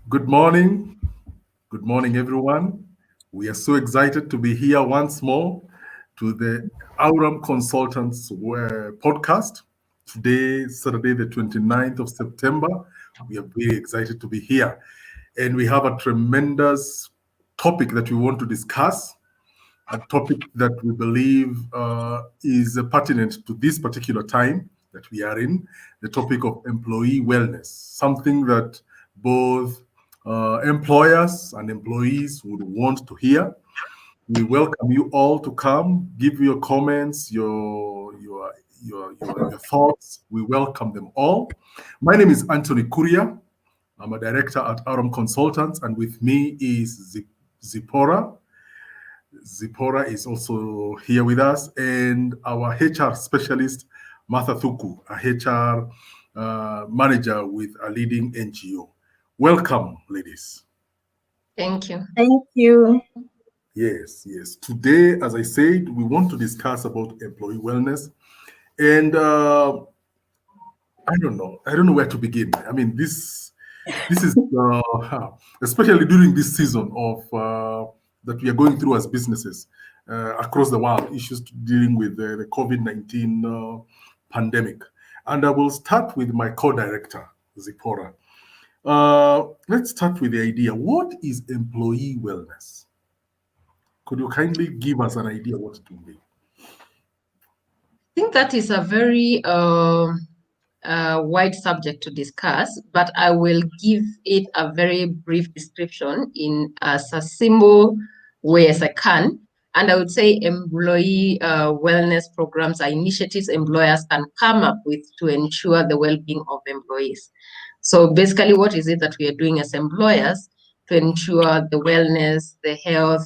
Good morning. Good morning, everyone. We are so excited to be here once more to the Aurum Consultants podcast. Today, Saturday, the 29th of September. We are very excited to be here. And we have a tremendous topic that we want to discuss, a topic that we believe is pertinent to this particular time that we are in, the topic of employee wellness, something that both employers and employees would want to hear. We welcome you all to come, give your comments, your thoughts. We welcome them all. My name is Anthony Kuria. I'm a director at Aurum Consultants, and with me is Zipporah. Zipporah is also here with us, and our HR specialist, Martha Thuku, a HR manager with a leading NGO. Welcome, ladies. Thank you. Thank you. Yes. Today, as I said, we want to discuss about employee wellness, and I don't know where to begin. I mean, this is especially during this season of that we are going through as businesses across the world, issues dealing with the COVID-19 pandemic. And I will start with my co-director, Zipporah. Let's start with the idea. What is employee wellness? Could you kindly give us an idea what it will be? I think that is a very wide subject to discuss, but I will give it a very brief description in as a simple way as I can. And I would say employee wellness programs are initiatives employers can come up with to ensure the well-being of employees. So basically, what is it that we are doing as employers to ensure the wellness, the health?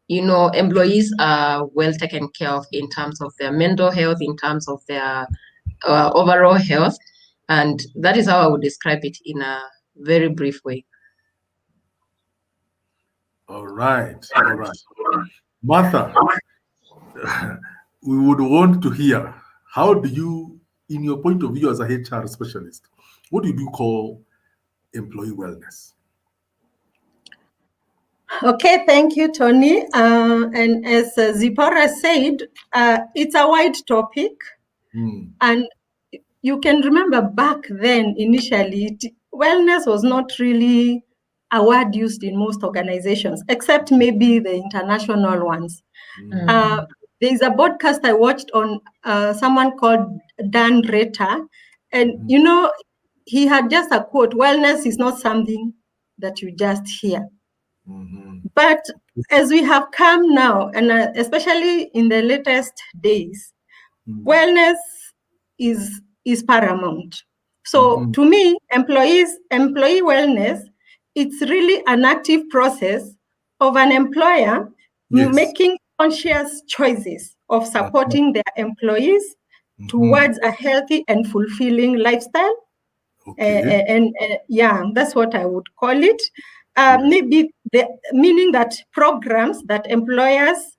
Employees are well taken care of in terms of their mental health, in terms of their overall health. And that is how I would describe it in a very brief way. All right. Martha, we would want to hear, how do you, in your point of view as a HR specialist, what do you call employee wellness? Okay, thank you, Tony. And as Zipporah said, it's a wide topic. And you can remember back then, initially, wellness was not really a word used in most organizations, except maybe the international ones. There's a podcast I watched on someone called Dan Retta, and he had just a quote: "Wellness is not something that you just hear." But as we have come now, and especially in the latest days, wellness is paramount. So to me, employee wellness, it's really an active process of an employer making conscious choices of supporting their employees towards a healthy and fulfilling lifestyle. And that's what I would call it. Maybe meaning that programs that employers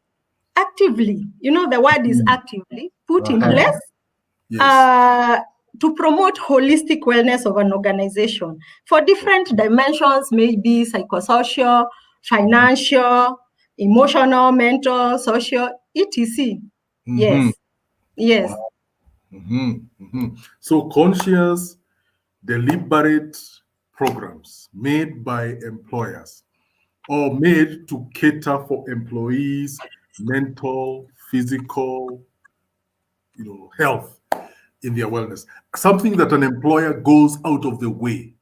actively, the word is actively, put in place to promote holistic wellness of an organization for different dimensions, maybe psychosocial, financial, emotional, mental, social, etc. Yes. Wow. So conscious, deliberate programs made by employers or made to cater for employees' mental, physical, health in their wellness. Something that an employer goes out of the way.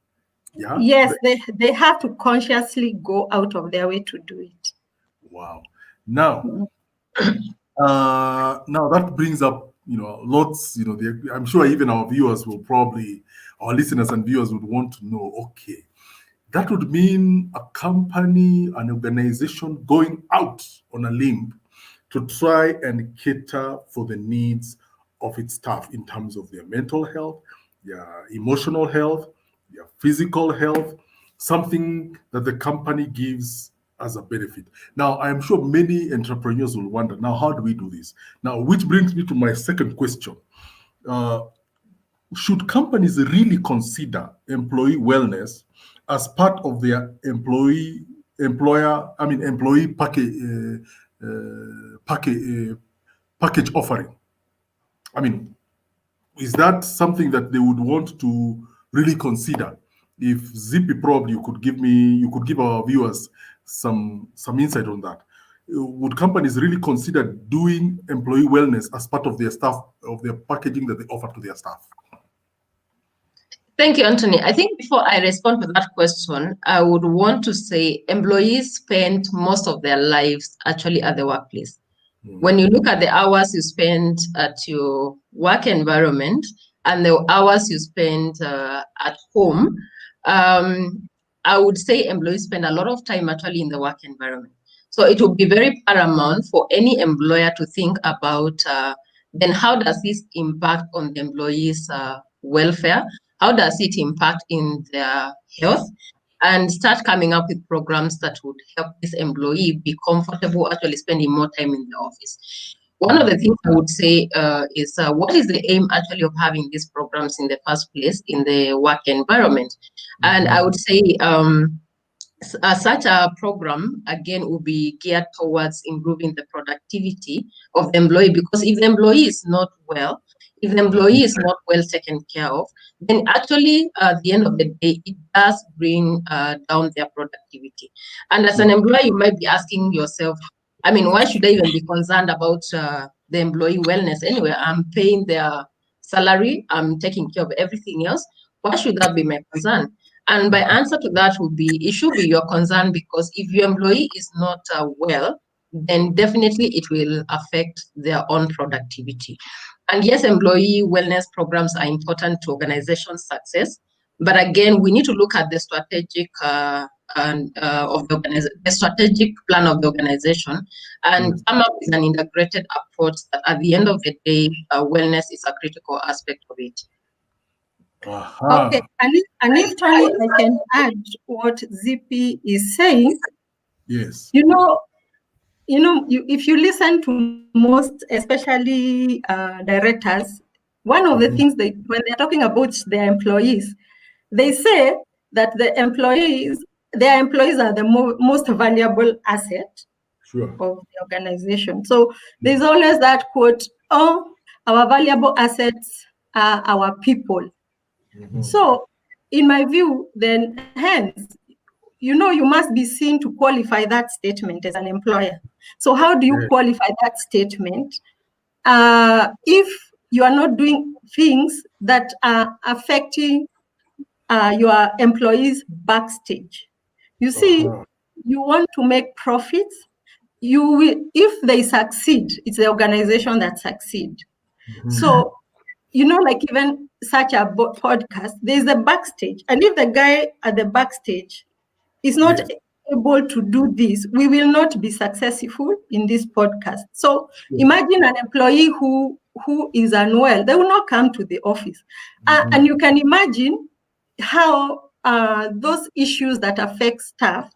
Yeah. Yes, they have to consciously go out of their way to do it. Wow. Now, now that brings up lots. I'm sure even our viewers will probably, our listeners and viewers would want to know. Okay, that would mean a company, an organization going out on a limb to try and cater for the needs of its staff in terms of their mental health, their emotional health, their physical health, something that the company gives as a benefit. Now, I am sure many entrepreneurs will wonder, now, how do we do this? Now, which brings me to my second question. should companies really consider employee wellness as part of their employee package offering? I mean, is that something that they would want to really consider? If Zippy, probably you could give our viewers some insight on that. Would companies really consider doing employee wellness as part of their packaging that they offer to their staff? Thank you, Anthony. I think before I respond to that question, I would want to say employees spend most of their lives actually at the workplace. When you look at the hours you spend at your work environment and the hours you spend at home, I would say employees spend a lot of time actually in the work environment. So it would be very paramount for any employer to think about then how does this impact on the employees' welfare? How does it impact in their health? And start coming up with programs that would help this employee be comfortable actually spending more time in the office. One of the things I would say is what is the aim actually of having these programs in the first place in the work environment? And I would say such a program, again, will be geared towards improving the productivity of the employee, because if the employee is not well, if the employee is not well taken care of, then actually at the end of the day, it does bring down their productivity. And as an employer, you might be asking yourself, I mean, why should I even be concerned about the employee wellness anyway? I'm paying their salary, I'm taking care of everything else. Why should that be my concern? And my answer to that would be, it should be your concern, because if your employee is not well, then definitely it will affect their own productivity. And yes, employee wellness programs are important to organization success. But again, we need to look at the strategic the strategic plan of the organization and come up with an integrated approach that at the end of the day, wellness is a critical aspect of it. Okay, and if Tony, I can add what Zippy is saying. Yes. If you listen to most, especially directors, one of the things when they're talking about their employees, they say that their employees are the most valuable asset of the organization. So there's always that quote, "Oh, our valuable assets are our people." So, in my view, then hence, you must be seen to qualify that statement as an employer. So how do you qualify that statement? If you are not doing things that are affecting your employees backstage. You see, you want to make profits. You will, if they succeed, it's the organization that succeed. So, like even such a podcast, there's a backstage. And if the guy at the backstage is not able to do this, we will not be successful in this podcast. So imagine an employee who is unwell, they will not come to the office. And you can imagine how those issues that affect staff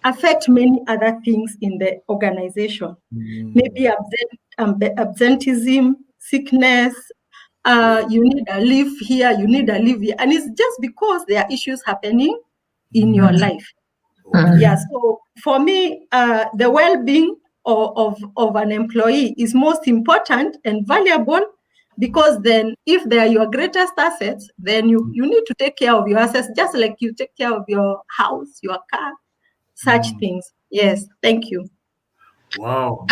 affect many other things in the organization. Maybe absenteeism, sickness, you need a leave here, you need a leave here. And it's just because there are issues happening in your life. Yeah, so for me, the well-being of an employee is most important and valuable, because then if they are your greatest assets, then you need to take care of your assets, just like you take care of your house, your car, such things. Yes, thank you. Wow.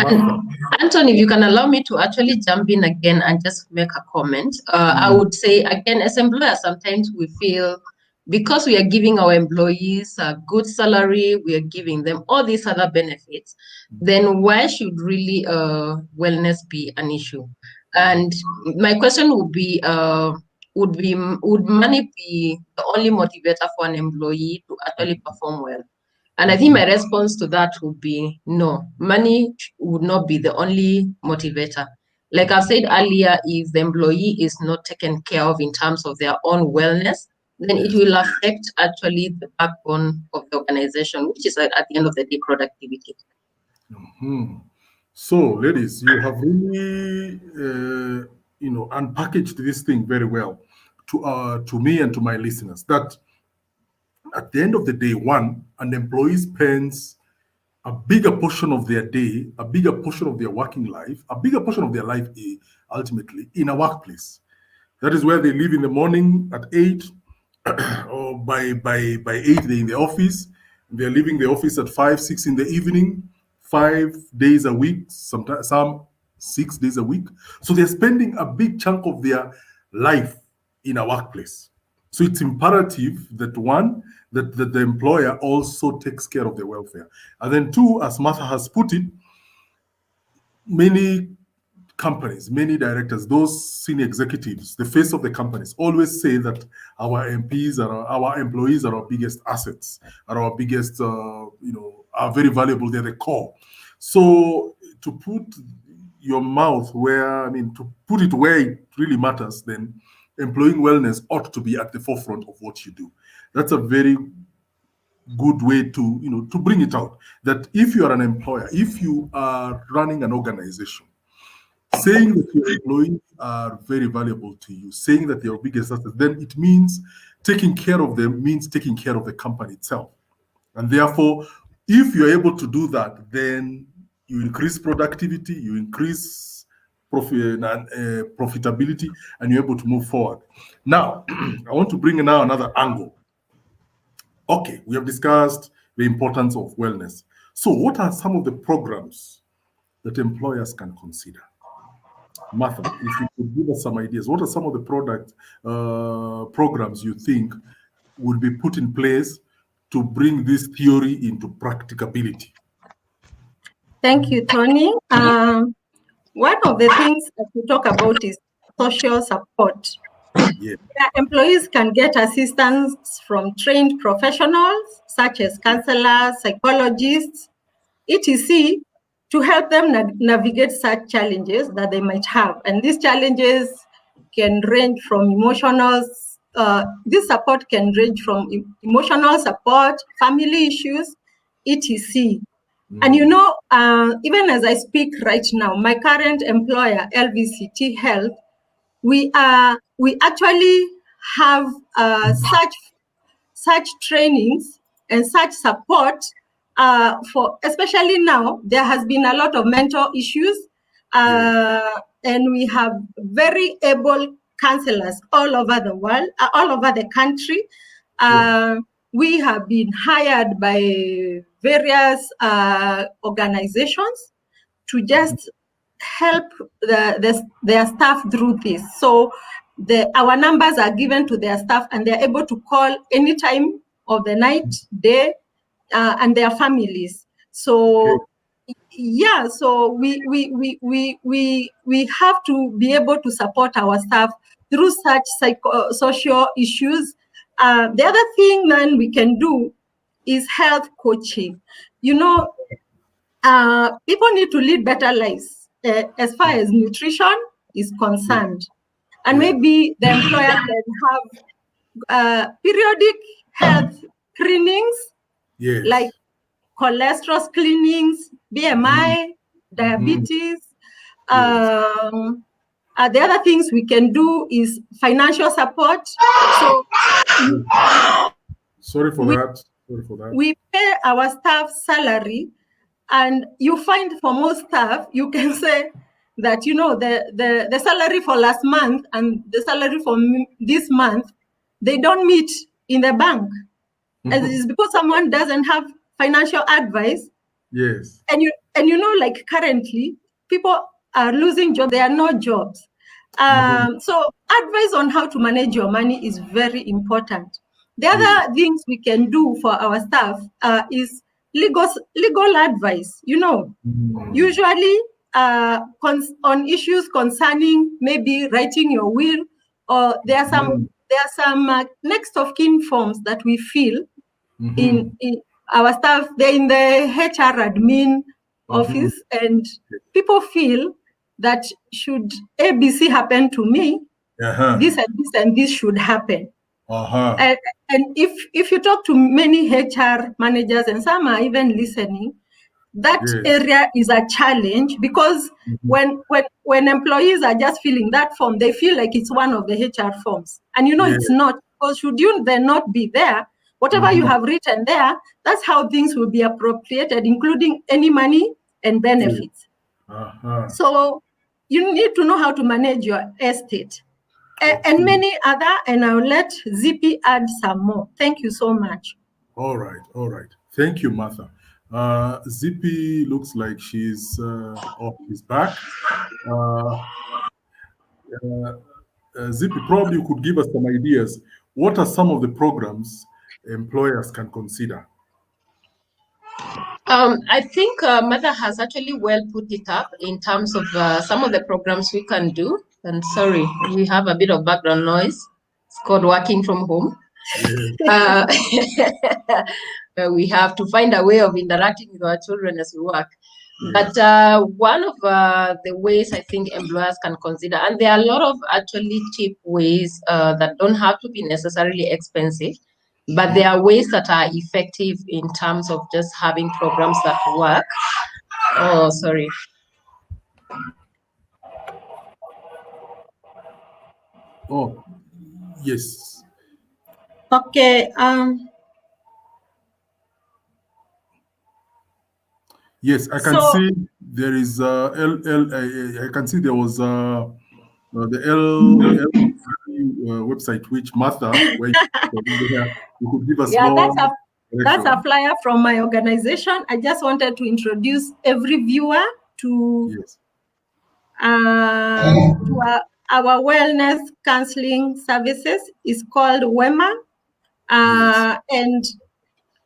Anthony, if you can allow me to actually jump in again and just make a comment. I would say, again, as employers, sometimes we feel because we are giving our employees a good salary, we are giving them all these other benefits, then why should really wellness be an issue? And my question would be, would money be the only motivator for an employee to actually perform well? And I think my response to that would be no, money would not be the only motivator. Like I've said earlier, if the employee is not taken care of in terms of their own wellness, then it will affect actually the backbone of the organization, which is at the end of the day, productivity. So, ladies, you have really, unpackaged this thing very well. to me and to my listeners that at the end of the day, one, an employee spends a bigger portion of their day, a bigger portion of their working life, a bigger portion of their life ultimately in a workplace. That is where they leave in the morning at 8, or by 8 they're in the office. They're leaving the office at 5, 6 in the evening, 5 days a week, sometimes some 6 days a week. So they're spending a big chunk of their life in a workplace. So it's imperative that one, that the employer also takes care of their welfare. And then two, as Martha has put it, many companies, many directors, those senior executives, the face of the companies, always say that our employees are our biggest assets, are our biggest, are very valuable. They're the core. So to put your mouth to put it where it really matters, then employee wellness ought to be at the forefront of what you do. That's a very good way to bring it out. That if you are an employer, if you are running an organization, saying that your employees are very valuable to you, saying that they're your biggest asset, then it means taking care of them means taking care of the company itself. And therefore, if you're able to do that, then you increase productivity, you increase profitability, and you're able to move forward. Now, I want to bring in now another angle. Okay, we have discussed the importance of wellness. So what are some of the programs that employers can consider? Martha, if you could give us some ideas, what are some of the programs you think would be put in place to bring this theory into practicability? Thank you, Tony. One of the things that we talk about is social support. Yeah. Employees can get assistance from trained professionals such as counselors, psychologists, etc., to help them navigate such challenges that they might have. And these challenges can range from this support can range from emotional support, family issues, etc. And even as I speak right now, my current employer, LVCT Health, we actually have such trainings and such support for, especially now, there has been a lot of mental issues, and we have very able counselors all over the world, all over the country. We have been hired by various organizations to just help their staff through this. So our numbers are given to their staff, and they're able to call any time of the night, day, and their families. So so we have to be able to support our staff through such social issues. The other thing then we can do is health coaching. People need to lead better lives as far as nutrition is concerned. And maybe the employer can have periodic health screenings, like cholesterol screenings, BMI, diabetes. The other things we can do is financial support. So Sorry for that. We pay our staff salary, and you find for most staff, you can say that the salary for last month and the salary for this month, they don't meet in the bank. And it's because someone doesn't have financial advice. Yes. And like currently, people are losing jobs. There are no jobs. So advice on how to manage your money is very important. The other things we can do for our staff is legal advice. Usually on issues concerning maybe writing your will, or there are some next of kin forms that we fill in our staff. They're in the HR admin office, and people feel that should ABC happen to me, this and this and this should happen. And if you talk to many HR managers, and some are even listening, that area is a challenge, because when employees are just filling that form, they feel like it's one of the HR forms. And it's not, because should you then not be there, whatever you have written there, that's how things will be appropriated, including any money and benefits. So you need to know how to manage your estate. And many other, and I'll let Zippy add some more. Thank you so much. All right. Thank you, Martha. Zippy looks like she's off his back. Zippy, probably you could give us some ideas. What are some of the programs employers can consider? I think Mother has actually well put it up in terms of some of the programs we can do. And sorry, we have a bit of background noise. It's called working from home. We have to find a way of interacting with our children as we work. But one of the ways I think employers can consider, and there are a lot of actually cheap ways that don't have to be necessarily expensive, but there are ways that are effective in terms of just having programs that work. Oh, sorry. Oh, yes. Okay. Yes, I can see there is I can see there was the website, which Martha, where you could give us more. That's a flyer from my organization. I just wanted to introduce every viewer to our wellness counseling services. It's called WEMA. And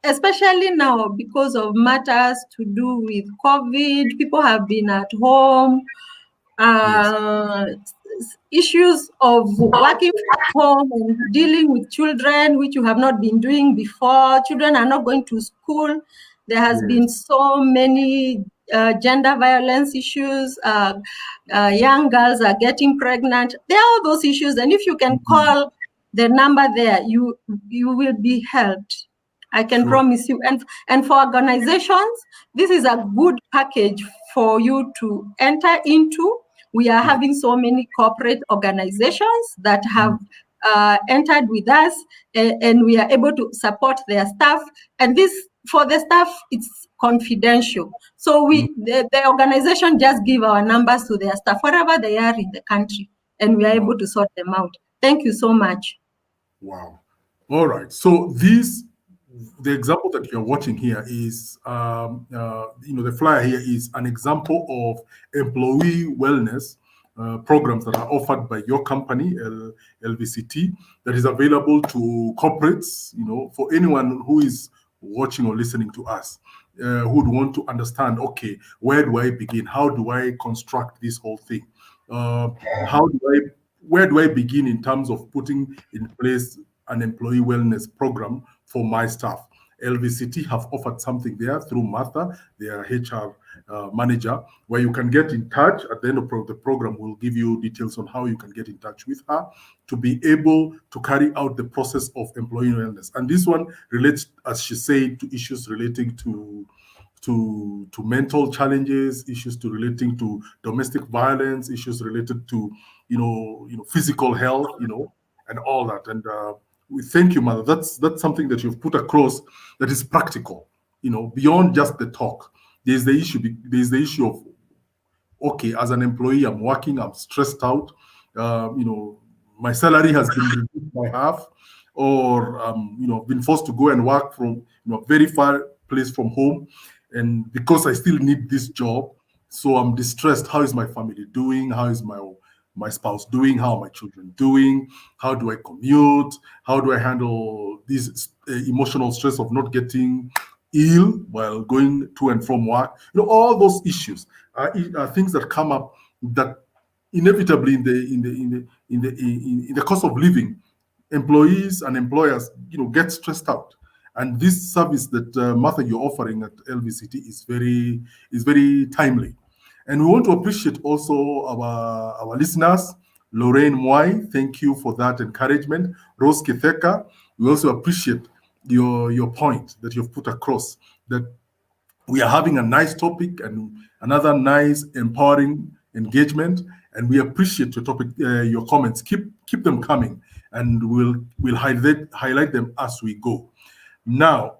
especially now, because of matters to do with COVID, people have been at home. Issues of working from home and dealing with children, which you have not been doing before. Children are not going to school. There has been so many gender violence issues. Young girls are getting pregnant. There are all those issues. And if you can call the number there, you will be helped. I can promise you. And for organizations, this is a good package for you to enter into. We are having so many corporate organizations that have entered with us, and we are able to support their staff. And this, for the staff, it's confidential. So the organization just give our numbers to their staff, wherever they are in the country, and we are able to sort them out. Thank you so much. Wow. All right. So the example that you're watching here is, the flyer here is an example of employee wellness programs that are offered by your company, LVCT, that is available to corporates, for anyone who is watching or listening to us, who would want to understand, okay, where do I begin? How do I construct this whole thing? Where do I begin in terms of putting in place an employee wellness program for my staff? LVCT have offered something there through Martha, their HR manager, where you can get in touch. At the end of the program, we'll give you details on how you can get in touch with her to be able to carry out the process of employee wellness. And this one relates, as she said, to issues relating to mental challenges, issues relating to domestic violence, issues related to physical health, and all that. And we thank you, Mother. That's something that you've put across that is practical, beyond just the talk. There's the issue of, okay, as an employee, I'm working, I'm stressed out, my salary has been reduced by half, or been forced to go and work from a very far place from home, and because I still need this job, so I'm distressed. How is my family doing? How is my spouse doing? How are my children doing? How do I commute? How do I handle this emotional stress of not getting ill while going to and from work? All those issues are things that come up that inevitably in the cost of living, employees and employers get stressed out. And this service that Martha, you're offering at LVCT is very timely. And we want to appreciate also our listeners. Lorraine Mwai, thank you for that encouragement. Rose Kitheka, we also appreciate your point that you've put across, that we are having a nice topic and another nice empowering engagement, and we appreciate your topic, your comments. Keep them coming, and we'll highlight them as we go. Now,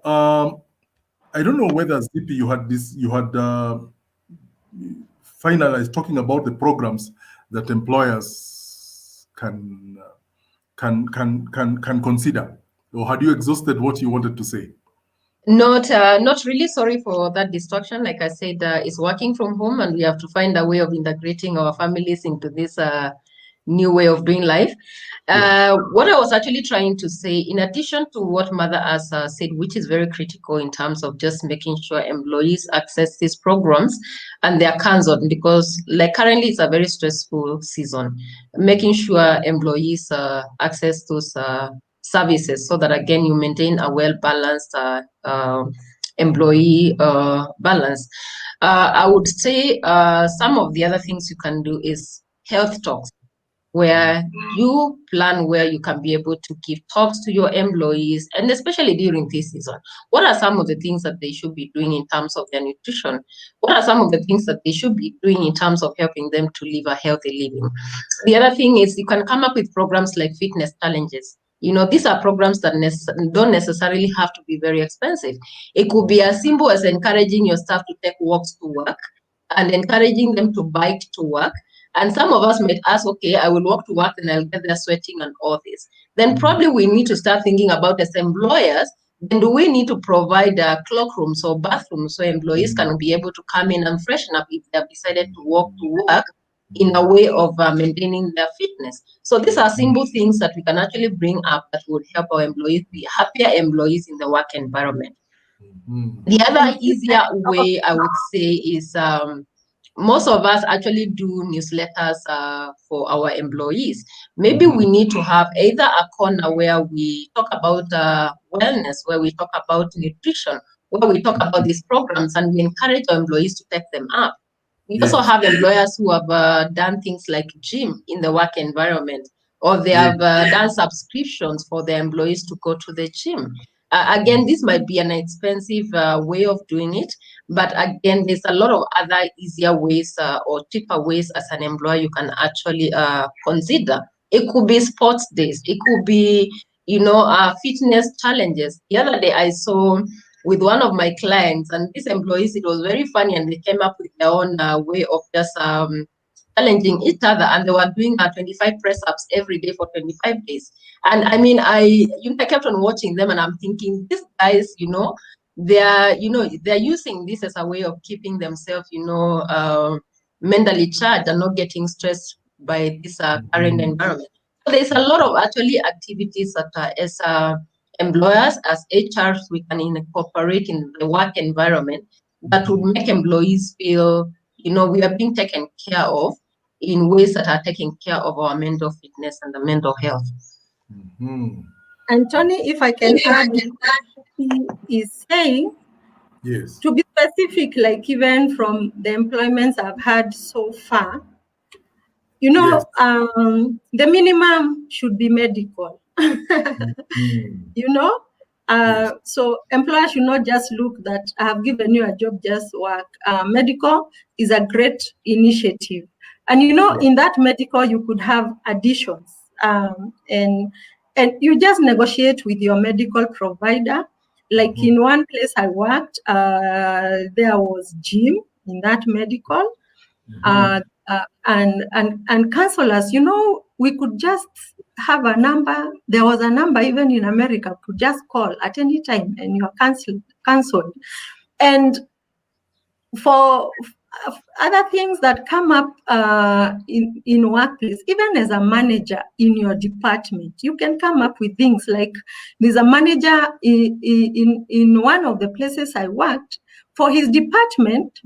I don't know whether Zippy you had finalized talking about the programs that employers can consider, or had you exhausted what you wanted to say? Not really. Sorry for that distraction. Like I said, it's working from home, and we have to find a way of integrating our families into this new way of doing life. What I was actually trying to say, in addition to what Mother has said, which is very critical in terms of just making sure employees access these programs and they're hands-on, because like currently it's a very stressful season. Making sure employees access those services so that again you maintain a well-balanced employee balance. I would say some of the other things you can do is health talks, where you plan where you can be able to give talks to your employees, and especially during this season. What are some of the things that they should be doing in terms of their nutrition? What are some of the things that they should be doing in terms of helping them to live a healthy living? The other thing is you can come up with programs like fitness challenges. These are programs that don't necessarily have to be very expensive. It could be as simple as encouraging your staff to take walks to work and encouraging them to bike to work. And some of us might ask, okay, I will walk to work and I'll get there sweating and all this. Then probably we need to start thinking about, as employers, then do we need to provide cloakrooms or bathrooms so employees can be able to come in and freshen up if they have decided to walk to work in a way of maintaining their fitness. So these are simple things that we can actually bring up that would help our employees be happier employees in the work environment. The other easier way I would say is most of us actually do newsletters for our employees. Maybe we need to have either a corner where we talk about wellness, where we talk about nutrition, where we talk about these programs, and we encourage our employees to take them up. We also have employers who have done things like gym in the work environment, or they have done subscriptions for their employees to go to the gym. Again, this might be an expensive way of doing it, but again, there's a lot of other easier ways or cheaper ways as an employer you can actually consider. It could be sports days. It could be, fitness challenges. The other day I saw with one of my clients, and these employees, it was very funny, and they came up with their own way of just challenging each other, and they were doing 25 press-ups every day for 25 days. And I mean, I kept on watching them, and I'm thinking, these guys, they're using this as a way of keeping themselves, mentally charged and not getting stressed by this current environment. So there's a lot of actually activities that as employers, as HRs, we can incorporate in the work environment that would make employees feel, we are being taken care of in ways that are taking care of our mental fitness and the mental health. And Tony, if I can add, he is saying, yes, to be specific, like even from the employments I've had so far, the minimum should be medical. So employers should not just look that I have given you a job, just work. Medical is a great initiative. And in that medical, you could have additions. And you just negotiate with your medical provider. Like in one place I worked, there was gym in that medical. And counselors, we could just have a number. There was a number even in America, could just call at any time and you're counseled. And for other things that come up in workplace, even as a manager in your department, you can come up with things like, there's a manager in one of the places I worked, for his department,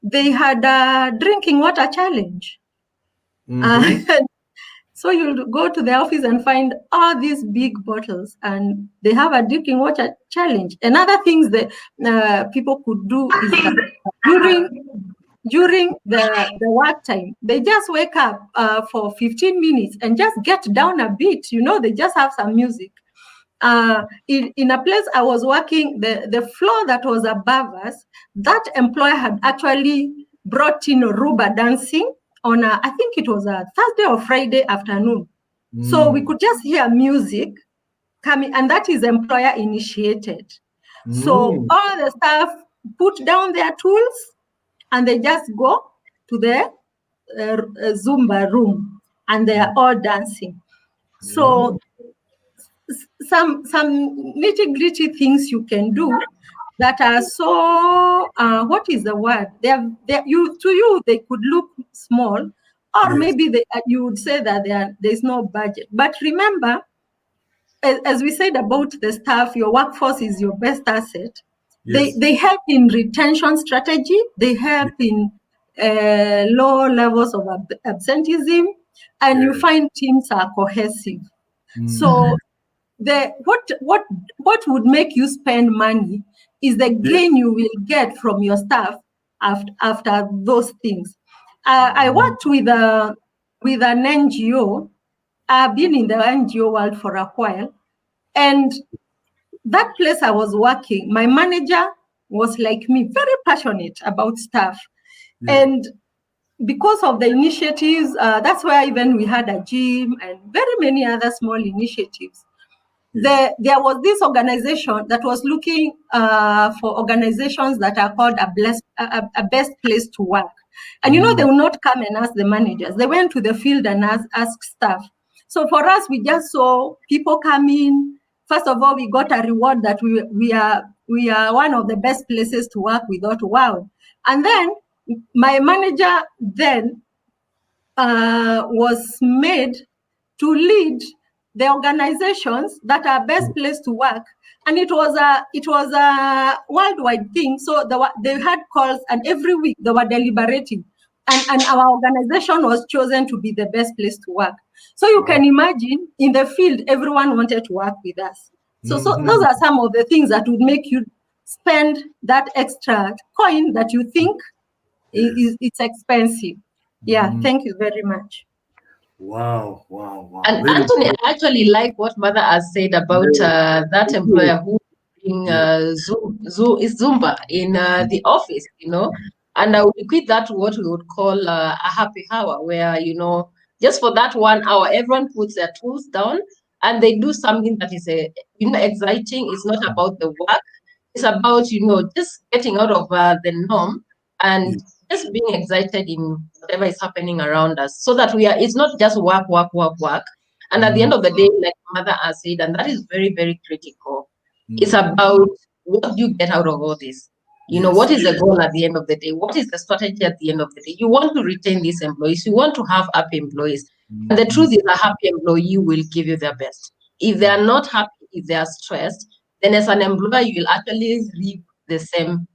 they had a drinking water challenge. So you'll go to the office and find all these big bottles, and they have a drinking water challenge. And other things that people could do is that during the work time, they just wake up for 15 minutes and just get down a bit. They just have some music. in a place I was working, the floor that was above us, that employer had actually brought in Ruba dancing on I think it was a Thursday or Friday afternoon. So we could just hear music coming, and that is employer initiated. So all the staff put down their tools and they just go to the Zumba room and they are all dancing. So some nitty-gritty things you can do that are so what is the word? To you they could look small, or maybe you would say that there's no budget. But remember, as we said about the staff, your workforce is your best asset. They help in retention strategy. They help in low levels of absenteeism, and you find teams are cohesive. So what would make you spend money is the gain you will get from your staff after those things. I worked with an NGO. I've been in the NGO world for a while, and that place I was working, my manager was like me, very passionate about staff. And because of the initiatives, that's where even we had a gym and very many other small initiatives. There was this organization that was looking for organizations that are called a best place to work. And they will not come and ask the managers. They went to the field and asked staff. So for us, we just saw people come in. First of all, we got a reward that we are one of the best places to work. We thought, wow. And then my manager then was made to lead the organizations that are best place to work, and it was a worldwide thing. So they had calls, and every week they were deliberating, and our organization was chosen to be the best place to work. So you can imagine, in the field, everyone wanted to work with us. So those are some of the things that would make you spend that extra coin that you think it's expensive. Thank you very much. Wow. And very Anthony, I actually like what Mother has said about that employer who bring Zumba in the office, and I would equate that to what we would call a happy hour, where, just for that 1 hour, everyone puts their tools down and they do something that is exciting. It's not about the work. It's about, just getting out of the norm and just being excited in whatever is happening around us, so that it's not just work. And at the end of the day, like Mother has said, and that is very, very critical, it's about what you get out of all this. What is the goal at the end of the day? What is the strategy at the end of the day? You want to retain these employees. You want to have happy employees. And the truth is, a happy employee will give you their best. If they are not happy, if they are stressed, then as an employer, you will actually reap the same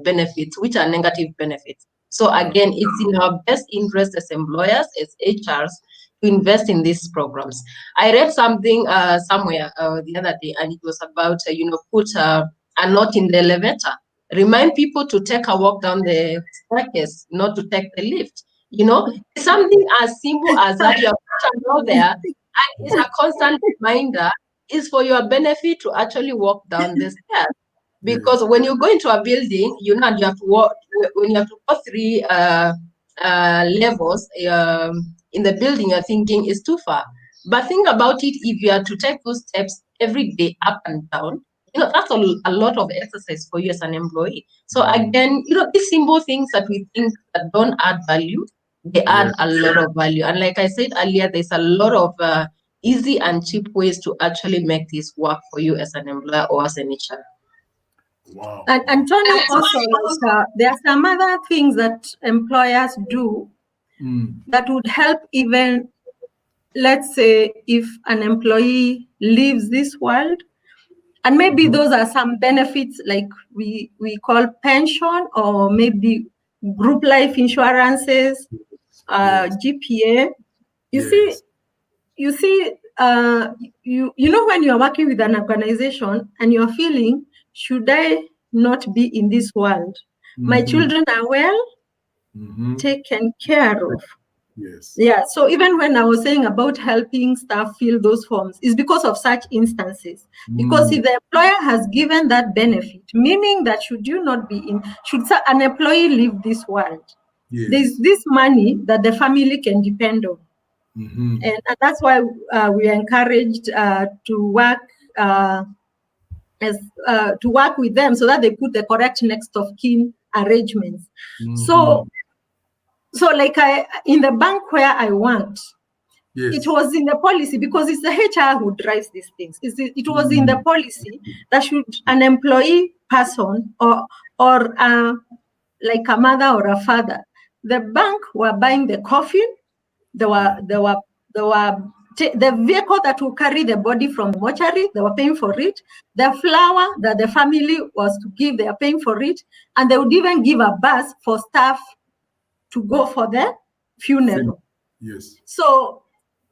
benefits, which are negative benefits. So again, it's in our best interest as employers, as HRs, to invest in these programs. I read something somewhere the other day, and it was about, put a note in the elevator. Remind people to take a walk down the staircase, not to take the lift. Something as simple as that. You have put a note there, and it's a constant reminder. Is for your benefit to actually walk down the stairs. Because when you go into a building, you have to walk. When you have to go 3 levels in the building, you're thinking it's too far. But think about it: if you are to take those steps every day, up and down, that's a lot of exercise for you as an employee. So again, these simple things that we think that don't add value, they add a lot of value. And like I said earlier, there's a lot of easy and cheap ways to actually make this work for you as an employer or as an HR. Wow. And Tony, also, there are some other things that employers do that would help, even, let's say, if an employee leaves this world, and maybe those are some benefits like we call pension, or maybe group life insurances, GPA. You see, when you're working with an organization and you're feeling, should I not be in this world? My children are well taken care of. Yes. Yeah. So even when I was saying about helping staff fill those forms, is because of such instances. Because if the employer has given that benefit, meaning that should an employee leave this world, Yes. there's this money that the family can depend on. And that's why we are encouraged to work to work with them so that they put the correct next of kin arrangements. So like in the bank where I worked, it was in the policy, because it's the HR who drives these things. It was in the policy that should an employee person or like a mother or a father, the bank were buying the coffin, the vehicle that will carry the body from the mortuary, they were paying for it. The flower that the family was to give, they are paying for it. And they would even give a bus for staff to go for the funeral. Yes. So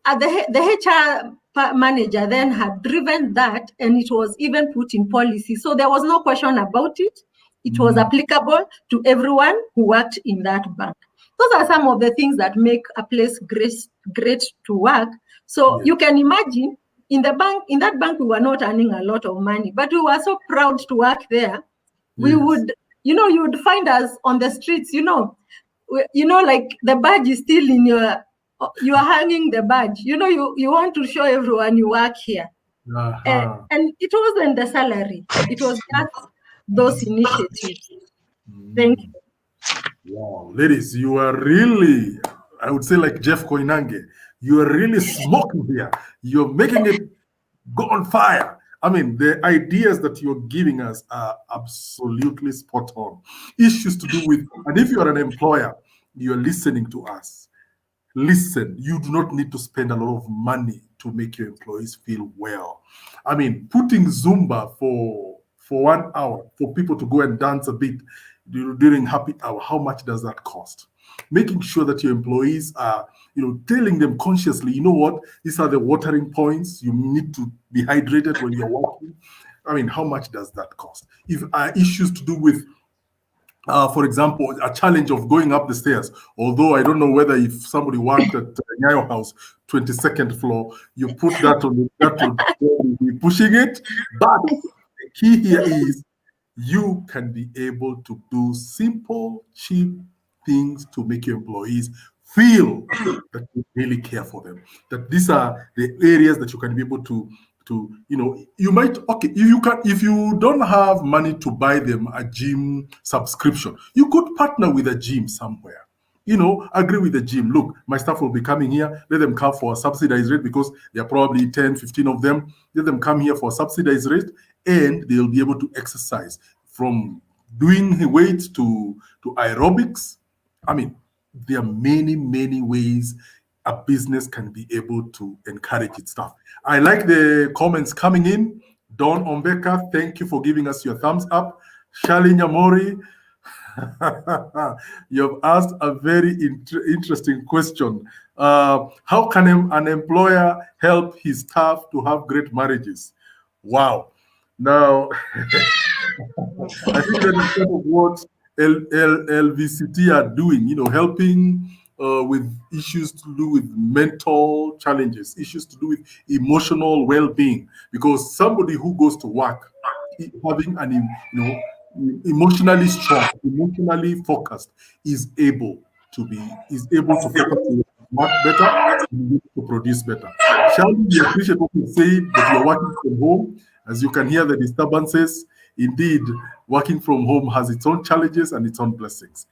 the HR manager then had driven that, and it was even put in policy. So there was no question about it. It was applicable to everyone who worked in that bank. Those are some of the things that make a place great to work. So you can imagine in that bank, we were not earning a lot of money, but we were so proud to work there. We would, you would find us on the streets, like the badge is still in you are hanging the badge. You want to show everyone you work here. And it wasn't the salary. It was just those initiatives. Thank you. Wow, ladies, you are really, I would say, like Jeff Koinange, you are really smoking here. You're making it go on fire. I mean, the ideas that you're giving us are absolutely spot on. Issues to do with, and if you are an employer, you're listening to us. Listen, you do not need to spend a lot of money to make your employees feel well. I mean, putting Zumba for 1 hour for people to go and dance a bit during happy hour, how much does that cost? Making sure that your employees are, telling them consciously, you know what, these are the watering points. You need to be hydrated when you're working. I mean, how much does that cost? If issues to do with, for example, a challenge of going up the stairs, although I don't know whether if somebody worked at Nyayo House, 22nd floor, you put that on that will be pushing it. But the key here is you can be able to do simple, cheap things to make your employees feel that you really care for them. That these are the areas that you can be able to you might, okay, if you don't have money to buy them a gym subscription, you could partner with a gym somewhere. Agree with the gym. Look, my staff will be coming here. Let them come for a subsidized rate, because there are probably 10, 15 of them. Let them come here for a subsidized rate, and they'll be able to exercise, from doing weights to aerobics. I mean, there are many, many ways a business can be able to encourage its staff. I like the comments coming in. Don Ombeka, thank you for giving us your thumbs up. Shali Nyamori, you've asked a very interesting question. How can an employer help his staff to have great marriages? Wow. Now, I think that is kind of what LVCT are doing, helping with issues to do with mental challenges, issues to do with emotional well-being, because somebody who goes to work having an emotionally strong, emotionally focused, is able to focus to work better, to produce better. Shall we appreciate what you say, that you're working from home? As you can hear the disturbances, indeed, working from home has its own challenges and its own blessings.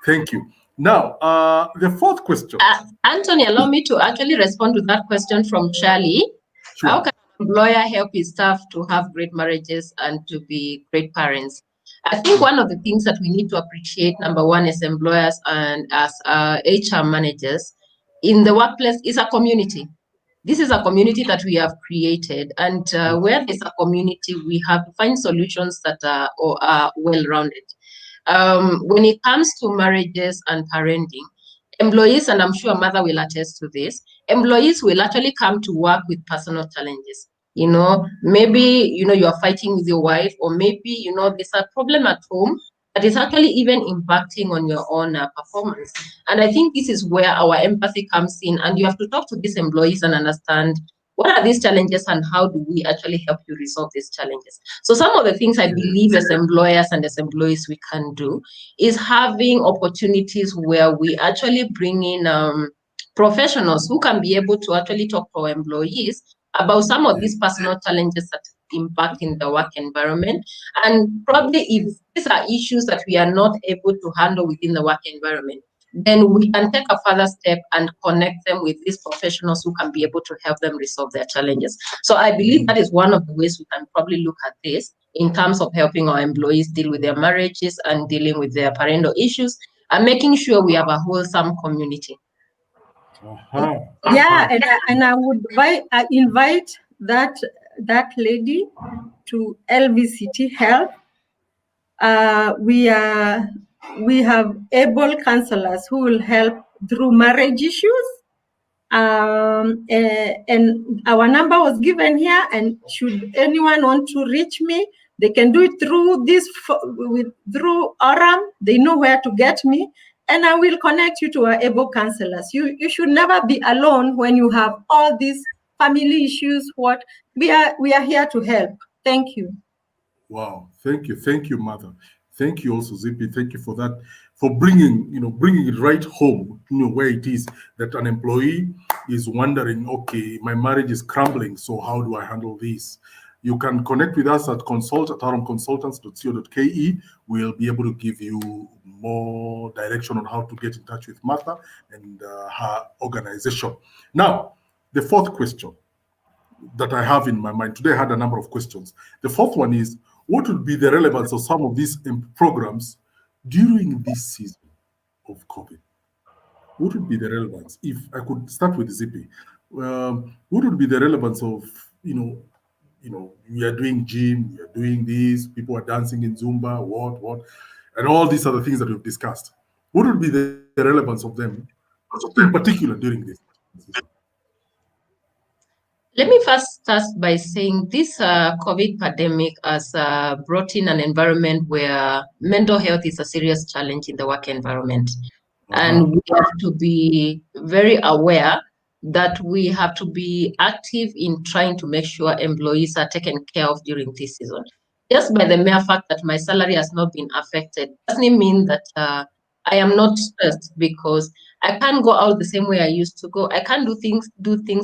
Thank you. Now, the fourth question. Anthony, allow me to actually respond to that question from Charlie. Sure. How can an employer help his staff to have great marriages and to be great parents? I think one of the things that we need to appreciate, number one, as employers and as HR managers in the workplace, is a community. This is a community that we have created, and where there's a community, we have to find solutions that are well-rounded. When it comes to marriages and parenting, employees, and I'm sure Mother will attest to this, employees will actually come to work with personal challenges. Maybe, you are fighting with your wife, or maybe, there's a problem at home that is actually even impacting on your own performance. And I think this is where our empathy comes in, and you have to talk to these employees and understand what are these challenges and how do we actually help you resolve these challenges. So some of the things I believe as employers and as employees we can do is having opportunities where we actually bring in professionals who can be able to actually talk to our employees about some of these personal challenges that impact in the work environment. And probably if these are issues that we are not able to handle within the work environment, then we can take a further step and connect them with these professionals who can be able to help them resolve their challenges. So I believe that is one of the ways we can probably look at this in terms of helping our employees deal with their marriages and dealing with their parental issues and making sure we have a wholesome community. Yeah, and I would invite that lady to LVCT Health. We have able counselors who will help through marriage issues. And our number was given here, and should anyone want to reach me, they can do it through through Aurum. They know where to get me, and I will connect you to our able counselors. You should never be alone when you have all these family issues. We are here to help. Thank you. Wow, thank you, Martha. Thank you also, Zippy. Thank you for that, for bringing it right home, where it is that an employee is wondering, okay, my marriage is crumbling, so how do I handle this? You can connect with us at consult@aurumconsultants.co.ke. We'll be able to give you more direction on how to get in touch with Martha and her organization. Now, the fourth question that I have in my mind today, I had a number of questions. The fourth one is, what would be the relevance of some of these programs during this season of COVID? What would be the relevance? If I could start with Zippy, what would be the relevance of, we are doing gym, we are doing this, people are dancing in Zumba, what, and all these other things that we've discussed. What would be the relevance of them, in particular during this season? Let me first start by saying this COVID pandemic has brought in an environment where mental health is a serious challenge in the work environment. And we have to be very aware that we have to be active in trying to make sure employees are taken care of during this season. Just by the mere fact that my salary has not been affected doesn't mean that I am not stressed, because I can't go out the same way I used to go. I can't do things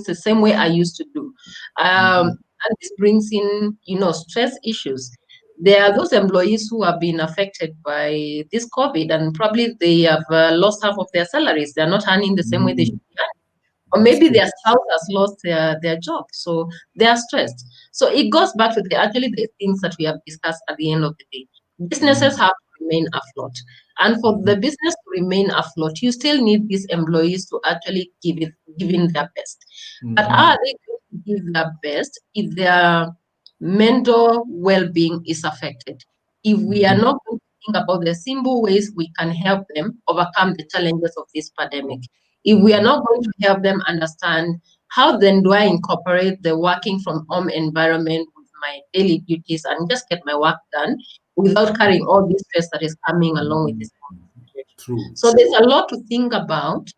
the same way I used to do. And this brings in, stress issues. There are those employees who have been affected by this COVID, and probably they have lost half of their salaries. They're not earning the same way they should be earning. Or maybe their spouse has lost their job, so they are stressed. So it goes back to the things that we have discussed at the end of the day. Businesses have to remain afloat. And for the business to remain afloat, you still need these employees to actually give in their best. But are they going to give their best if their mental well-being is affected? If we are not going to think about the simple ways we can help them overcome the challenges of this pandemic, if we are not going to help them understand how then do I incorporate the working from home environment with my daily duties and just get my work done without carrying all this stress that is coming along with this. True. So there's a lot to think about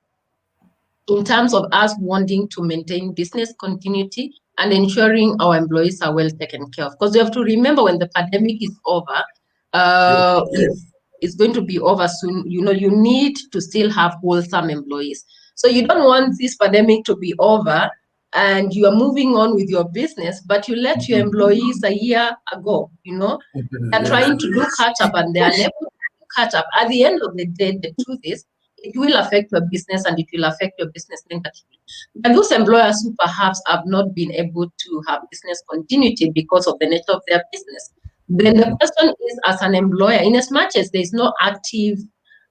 in terms of us wanting to maintain business continuity and ensuring our employees are well taken care of. Because you have to remember, when the pandemic is over, it's going to be over soon, you need to still have wholesome employees. So you don't want this pandemic to be over and you are moving on with your business, but you let your employees a year ago, they're trying to do catch up and they are never to catch up. At the end of the day, the truth is, it will affect your business and it will affect your business negatively. And those employers who perhaps have not been able to have business continuity because of the nature of their business, then the question is, as an employer, in as much as there is no active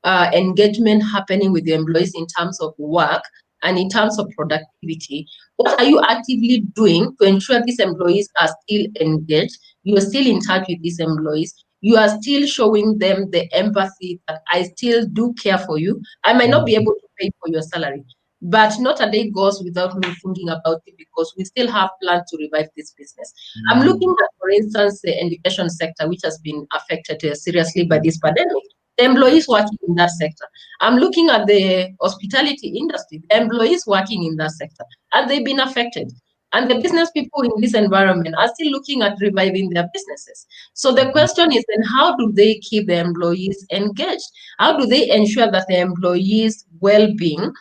engagement happening with the employees in terms of work and in terms of productivity, what are you actively doing to ensure these employees are still engaged? You are still in touch with these employees. You are still showing them the empathy that I still do care for you. I might not be able to pay for your salary, But not a day goes without me thinking about it, because we still have plans to revive this business. I'm looking at, for instance, the education sector, which has been affected seriously by this pandemic. The employees working in that sector. I'm looking at the hospitality industry, the employees working in that sector, and they've been affected. And the business people in this environment are still looking at reviving their businesses. So the question is then, how do they keep the employees engaged? How do they ensure that the employees' well-being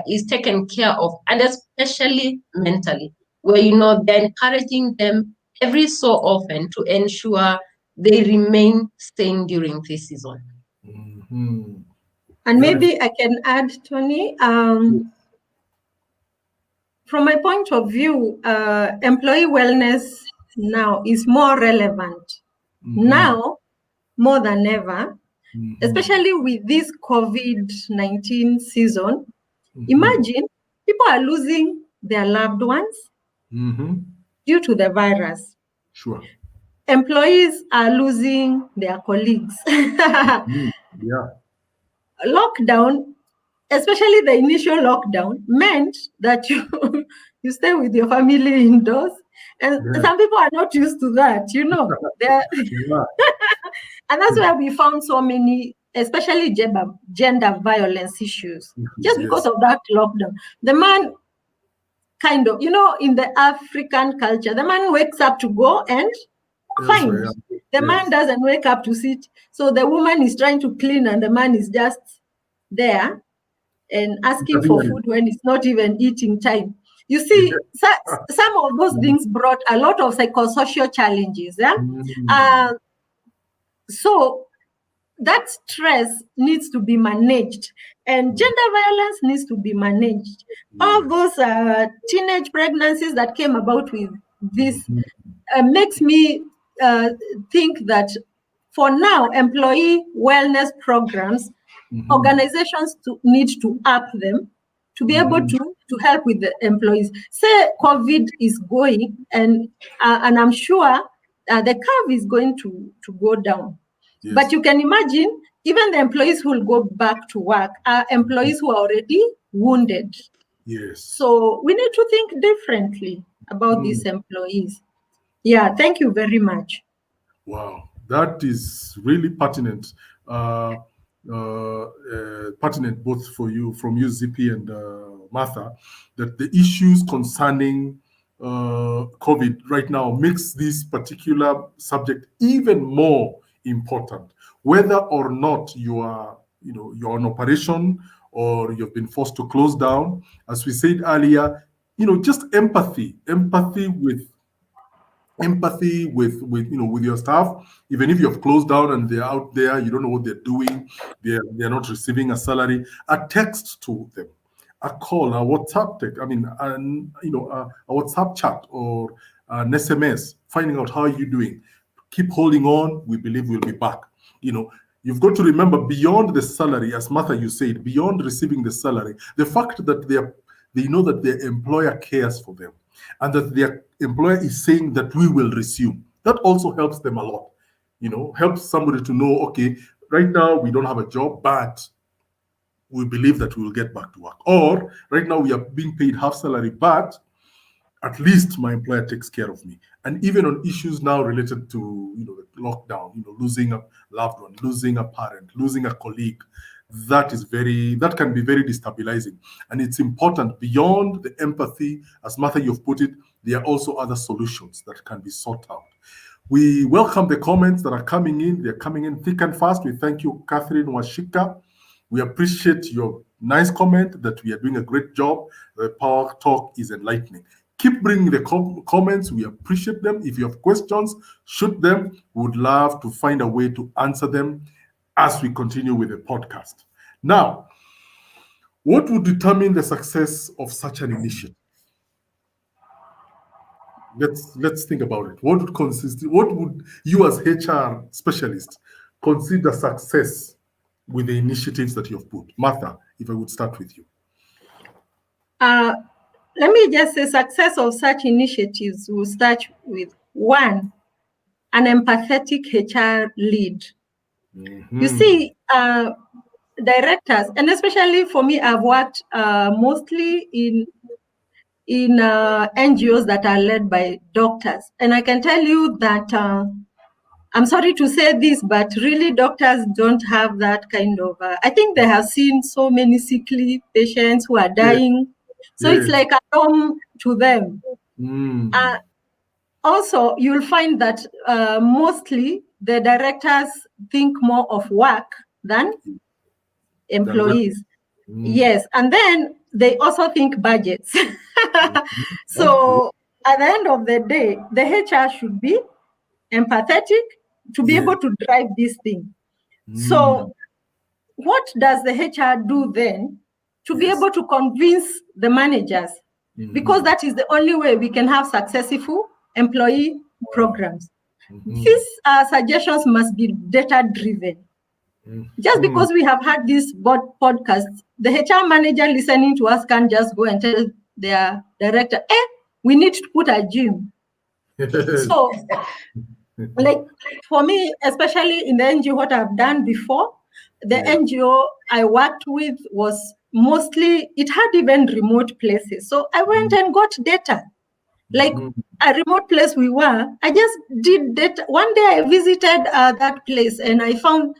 is taken care of, and especially mentally, where they're encouraging them every so often to ensure they remain sane during this season. Mm-hmm. And maybe I can add, Tony, from my point of view, employee wellness now is more relevant now more than ever, especially with this COVID-19 season. Imagine people are losing their loved ones due to the virus. Sure. Employees are losing their colleagues. Yeah. Lockdown, especially the initial lockdown, meant that you stay with your family indoors, and some people are not used to that, and that's where we found so many, especially gender violence issues, just because of that lockdown. The man kind of, in the African culture, the man wakes up to go and find. The man doesn't wake up to sit. So the woman is trying to clean and the man is just there and asking for food when it's not even eating time. You see, some of those things brought a lot of psychosocial challenges. So that stress needs to be managed, and gender violence needs to be managed. All those teenage pregnancies that came about with this makes me think that for now, employee wellness programs, organizations need to up them to be able to help with the employees. Say COVID is going, and I'm sure the curve is going to go down. Yes. But you can imagine, even the employees who will go back to work are employees who are already wounded. Yes. So we need to think differently about these employees. Yeah, thank you very much. Wow, that is really pertinent. Pertinent both from you, Zippy, and Martha, that the issues concerning COVID right now makes this particular subject even more important. Whether or not you're on operation or you've been forced to close down, as we said earlier, just empathy with your staff, even if you've closed down and they're out there, you don't know what they're doing, they're not receiving a salary. A text to them, a call, a WhatsApp text, a WhatsApp chat or an SMS, finding out how you're doing. Keep holding on. We believe we'll be back. You've got to remember, beyond the salary, as Martha, you said, beyond receiving the salary, the fact that they know that their employer cares for them, and that their employer is saying that we will resume. That also helps them a lot. Helps somebody to know, okay, right now we don't have a job, but we believe that we will get back to work. Or right now we are being paid half salary, but at least my employer takes care of me. And even on issues now related to the lockdown, losing a loved one, losing a parent, losing a colleague, that can be very destabilizing. And it's important, beyond the empathy, as Martha, you've put it, there are also other solutions that can be sought out. We welcome the comments that are coming in. They're coming in thick and fast. We thank you, Catherine Washika. We appreciate your nice comment that we are doing a great job. The Power Talk is enlightening. Keep bringing the comments. We appreciate them. If you have questions, shoot them. We would love to find a way to answer them as we continue with the podcast. Now, what would determine the success of such an initiative? Let's think about it. What would you as HR specialist consider success with the initiatives that you've put? Martha, if I would start with you. Let me just say, success of such initiatives will start with, one, an empathetic HR lead. You see, directors, and especially for me, I've worked mostly in NGOs that are led by doctors, and I can tell you that I'm sorry to say this, but really doctors don't have that kind of. I think they have seen so many sickly patients who are dying, so it's like a norm to them. Also, you'll find that mostly the directors think more of work than employees. Yes, and then they also think budgets. So at the end of the day, the HR should be empathetic to be able to drive this thing. So what does the HR do then to be able to convince the managers? Because that is the only way we can have successful employee programs. These suggestions must be data driven. Just because we have had this podcast, the HR manager listening to us can't just go and tell their director, we need to put a gym. So, like for me, especially in the NGO, what I've done before, the NGO I worked with was mostly, it had even remote places. So I went and got data. Like a remote place we were, I just did data. One day I visited that place and I found,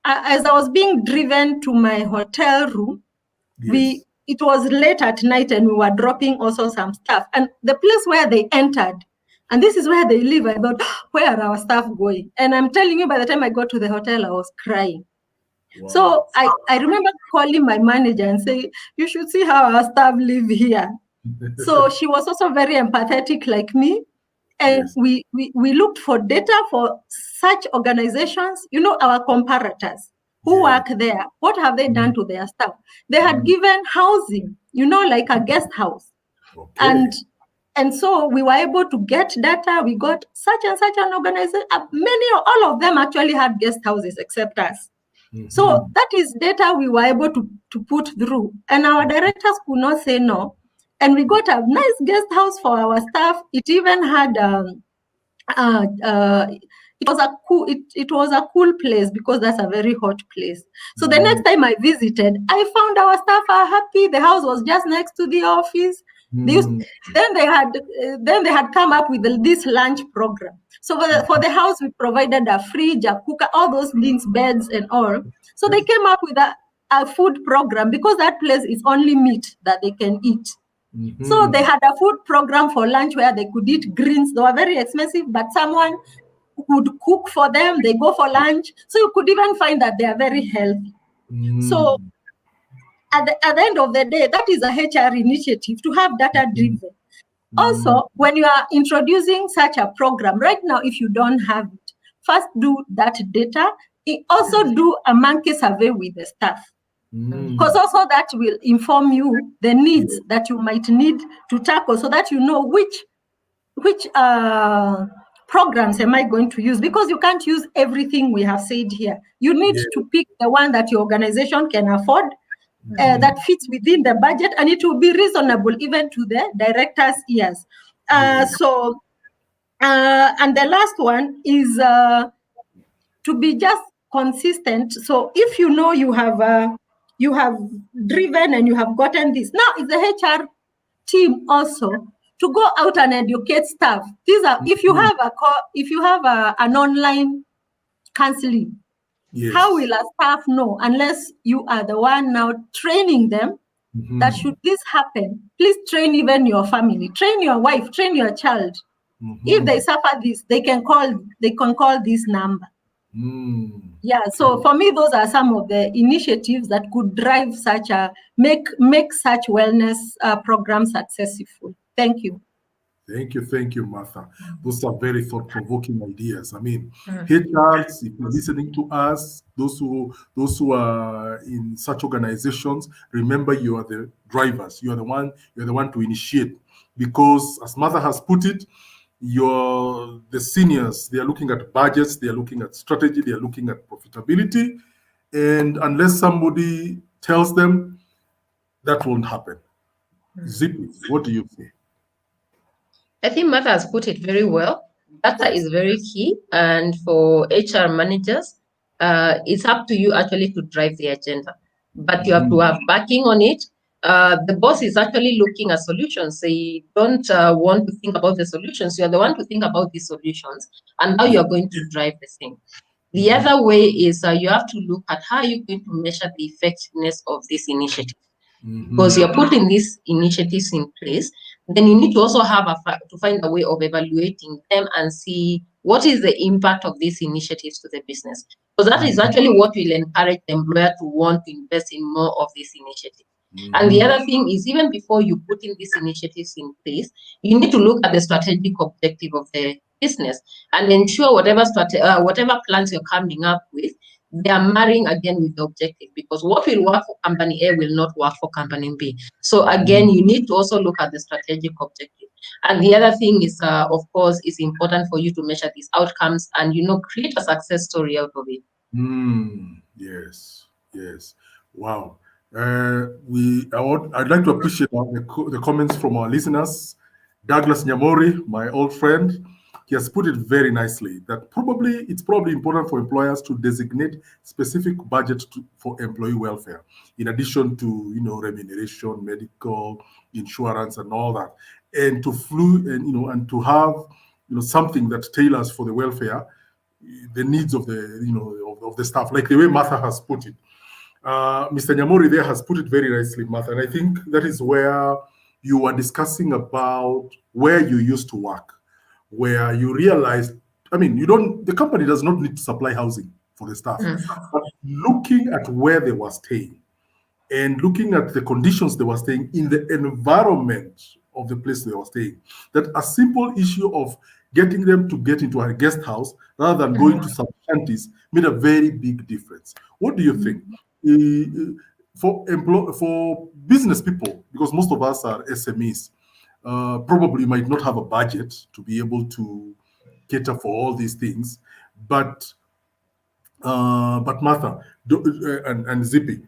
as I was being driven to my hotel room, it was late at night and we were dropping also some stuff. And the place where they entered, and this is where they live, I thought, where are our staff going? And I'm telling you, by the time I got to the hotel, I was crying. Wow. So I remember calling my manager and saying, you should see how our staff live here. So she was also very empathetic like me. And we looked for data for such organizations, our comparators who work there. What have they done to their staff? They had given housing, like a guest house. Okay. And so we were able to get data. We got such and such an organization. All of them actually had guest houses except us. So that is data we were able to put through. And our directors could not say no. And we got a nice guest house for our staff. It even had it was a cool place because that's a very hot place. So the next time I visited, I found our staff are happy. The house was just next to the office. Then they had come up with this lunch program. So for the house, we provided a fridge, a cooker, all those things, beds and all. So they came up with a food program because that place is only meat that they can eat. So they had a food program for lunch where they could eat greens. They were very expensive, but someone would cook for them. They go for lunch. So you could even find that they are very healthy. So at the end of the day, that is a HR initiative to have data driven. Also, when you are introducing such a program, right now, if you don't have it, first do that data. Also do a monkey survey with the staff. Because also that will inform you the needs that you might need to tackle so that you know which programs am I going to use, because you can't use everything we have said here. You need to pick the one that your organization can afford, that fits within the budget, and it will be reasonable even to the director's ears. And the last one is to be just consistent. So if you know you have driven and you have gotten this, now it's the HR team also to go out and educate staff. These are if you have an online counseling. How will a staff know unless you are the one now training them that should this happen? Please train even your family, train your wife, train your child. If they suffer this, they can call this number. So for me, those are some of the initiatives that could drive such make such wellness programs successful. Thank you. Thank you, Martha. Those are very thought-provoking ideas. I mean, HRs, if you're listening to us, those who are in such organizations, remember you are the drivers. You're the one to initiate, because as Martha has put it, the seniors, they are looking at budgets, they are looking at strategy, they are looking at profitability, and unless somebody tells them, that won't happen. Zippy, what do you say? I think Martha has put it very well. Data is very key, and for HR managers, it's up to you actually to drive the agenda. but you have to have backing on it. The boss is actually looking at solutions. They don't want to think about the solutions. You are the one to think about the solutions and how you are going to drive the thing. The other way is you have to look at how you're going to measure the effectiveness of this initiative. Because you're putting these initiatives in place, then you need to also have to find a way of evaluating them and see what is the impact of these initiatives to the business. Because that is actually what will encourage the employer to want to invest in more of these initiatives. And the other thing is, even before you put in these initiatives in place, you need to look at the strategic objective of the business and ensure whatever plans you're coming up with, they are marrying again with the objective, because what will work for company A will not work for company B. So again, you need to also look at the strategic objective. And the other thing is, of course, it's important for you to measure these outcomes and, create a success story out of it. Yes. Wow. I'd like to appreciate the comments from our listeners. Douglas Nyamori, my old friend, he has put it very nicely that it's probably important for employers to designate specific budget for employee welfare, in addition to remuneration, medical insurance, and all that, and to have something that tailors for the welfare, the needs of the of the staff, like the way Martha has put it. Mr. Nyamori there has put it very nicely, Martha, and I think that is where you were discussing about where you used to work, where you realized, the company does not need to supply housing for the staff, but looking at where they were staying and looking at the conditions they were staying in, the environment of the place they were staying, that a simple issue of getting them to get into a guest house rather than going to some shanties made a very big difference. What do you think? For business people, because most of us are SMEs, probably might not have a budget to be able to cater for all these things, but Martha and Zippy,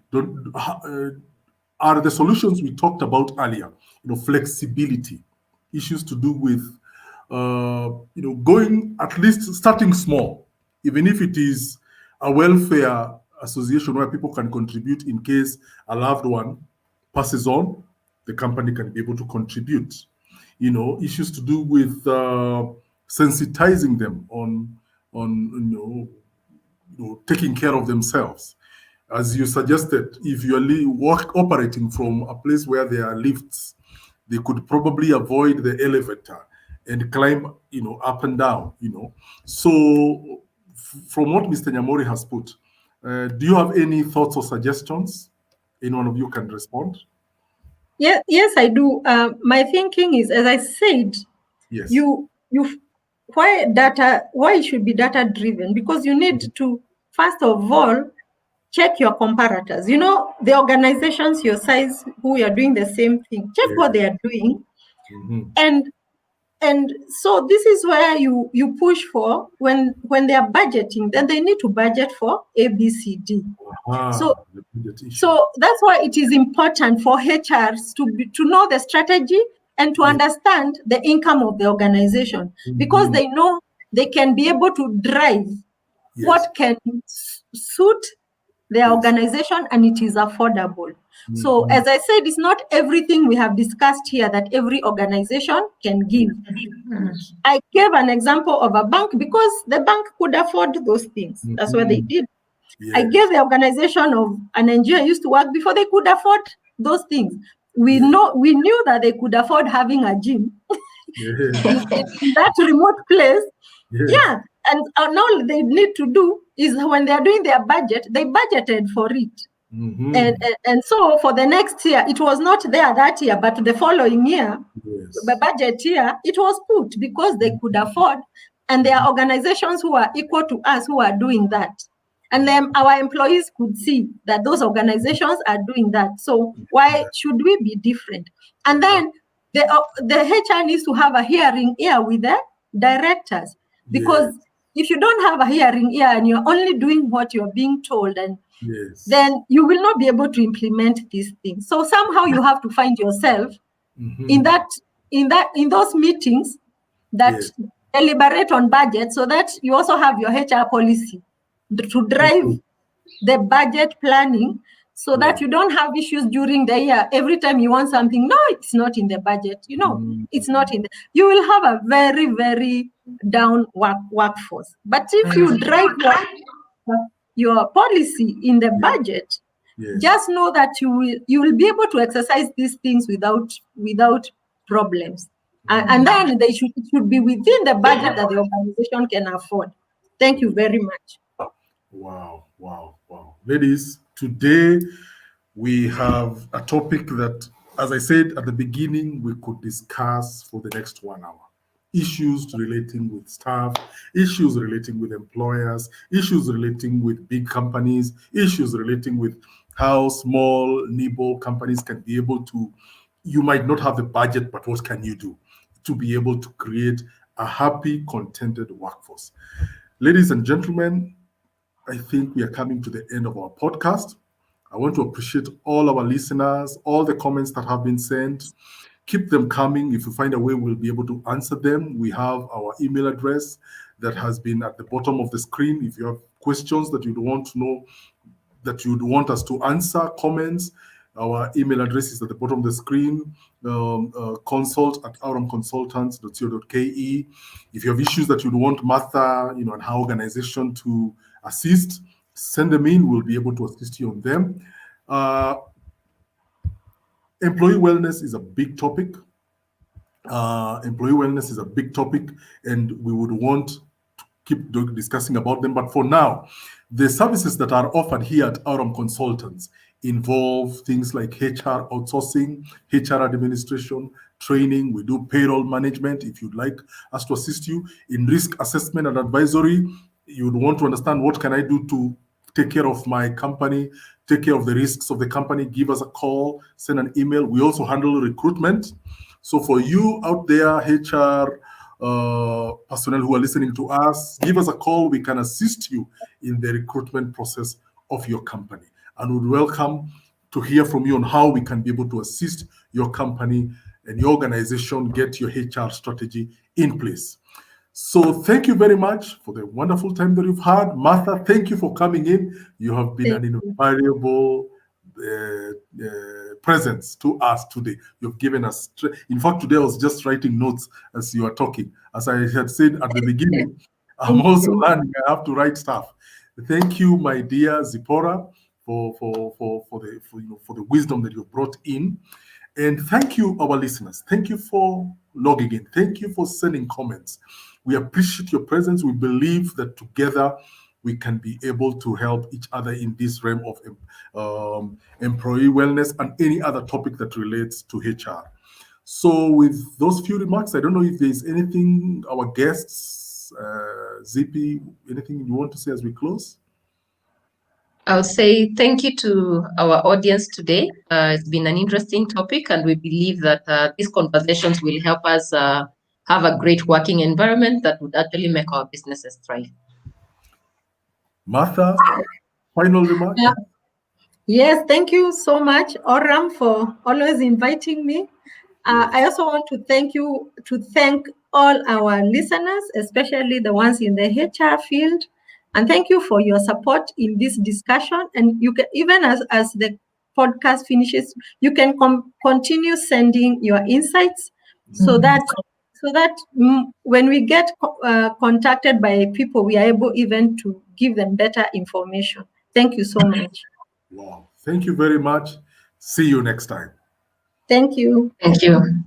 are the solutions we talked about earlier, flexibility, issues to do with going, at least starting small, even if it is a welfare association where people can contribute in case a loved one passes on, the company can be able to contribute. Issues to do with sensitizing them on taking care of themselves. As you suggested, if you're operating from a place where there are lifts, they could probably avoid the elevator and climb, up and down, So from what Mr. Nyamori has put, do you have any thoughts or suggestions? Any one of you can respond. Yes, I do. My thinking is, as I said, yes, why it should be data driven, because you need to, first of all, check your comparators. The organizations your size who are doing the same thing, check what they are doing. And so this is where you push for, when they are budgeting, then they need to budget for ABCD. So that's why it is important for HRs to know the strategy and to understand the income of the organization, because they know they can be able to drive what can suit their organization, and it is affordable. So as I said, it's not everything we have discussed here that every organization can give. I gave an example of a bank because the bank could afford those things. That's what they did. I gave the organization of an NGO I used to work before, they could afford those things. We knew that they could afford having a gym in that remote place. And all they need to do is, when they are doing their budget, they budgeted for it. And so for the next year, it was not there that year, but the following year, the budget year, it was put because they could afford. And there are organizations who are equal to us who are doing that. And then our employees could see that those organizations are doing that. So why should we be different? And then the HR needs to have a hearing ear with the directors, because if you don't have a hearing ear and you're only doing what you're being told, and then you will not be able to implement these things. So somehow you have to find yourself in those meetings that deliberate on budget, so that you also have your HR policy to drive the budget planning, so that you don't have issues during the year. Every time you want something, no, it's not in the budget. It's not in the, you will have a very, very down workforce. But if you drive your policy in the budget, just know that you will be able to exercise these things without problems. And then it should be within the budget that the organization can afford. Thank you very much. Wow. Ladies, today we have a topic that, as I said at the beginning, we could discuss for the next 1 hour. Issues relating with staff, issues relating with employers, issues relating with big companies, issues relating with how small, nimble companies can be able to, you might not have the budget, but what can you do to be able to create a happy, contented workforce? Ladies and gentlemen, I think we are coming to the end of our podcast. I want to appreciate all our listeners, all the comments that have been sent. Keep them coming. If you find a way, we'll be able to answer them. We have our email address that has been at the bottom of the screen. If you have questions that you'd want to know, that you'd want us to answer, comments, our email address is at the bottom of the screen, consult@aurumconsultants.co.ke. If you have issues that you'd want Martha, and her organization to assist, send them in. We'll be able to assist you on them. Employee wellness is a big topic. And we would want to keep discussing about them. But for now, the services that are offered here at Aurum Consultants involve things like HR outsourcing, HR administration, training. We do payroll management. If you'd like us to assist you in risk assessment and advisory, you'd want to understand, what can I do to take care of my company, take care of the risks of the company, give us a call, send an email. We also handle recruitment. So for you out there, HR personnel who are listening to us, give us a call. We can assist you in the recruitment process of your company. And we'd welcome to hear from you on how we can be able to assist your company and your organization get your HR strategy in place. So thank you very much for the wonderful time that you've had. Martha, thank you for coming in. You have been an invaluable presence to us today. You've given us, in fact, today I was just writing notes as you were talking. As I had said at the beginning, I'm also learning. I have to write stuff. Thank you, my dear Zipporah, for the wisdom that you brought in. And thank you, our listeners. Thank you for logging in. Thank you for sending comments. We appreciate your presence. We believe that together we can be able to help each other in this realm of employee wellness and any other topic that relates to HR. So with those few remarks, I don't know if there's anything, our guests, Zippy, anything you want to say as we close? I'll say thank you to our audience today. It's been an interesting topic, and we believe that these conversations will help us have a great working environment that would actually make our businesses thrive. Martha, final remark? Yes, thank you so much, Aurum, for always inviting me. I also want to thank all our listeners, especially the ones in the HR field. And thank you for your support in this discussion. And you can, even as the podcast finishes, you can continue sending your insights so that when we get contacted by people, we are able even to give them better information. Thank you so much. Wow. Thank you very much. See you next time. Thank you. Thank you.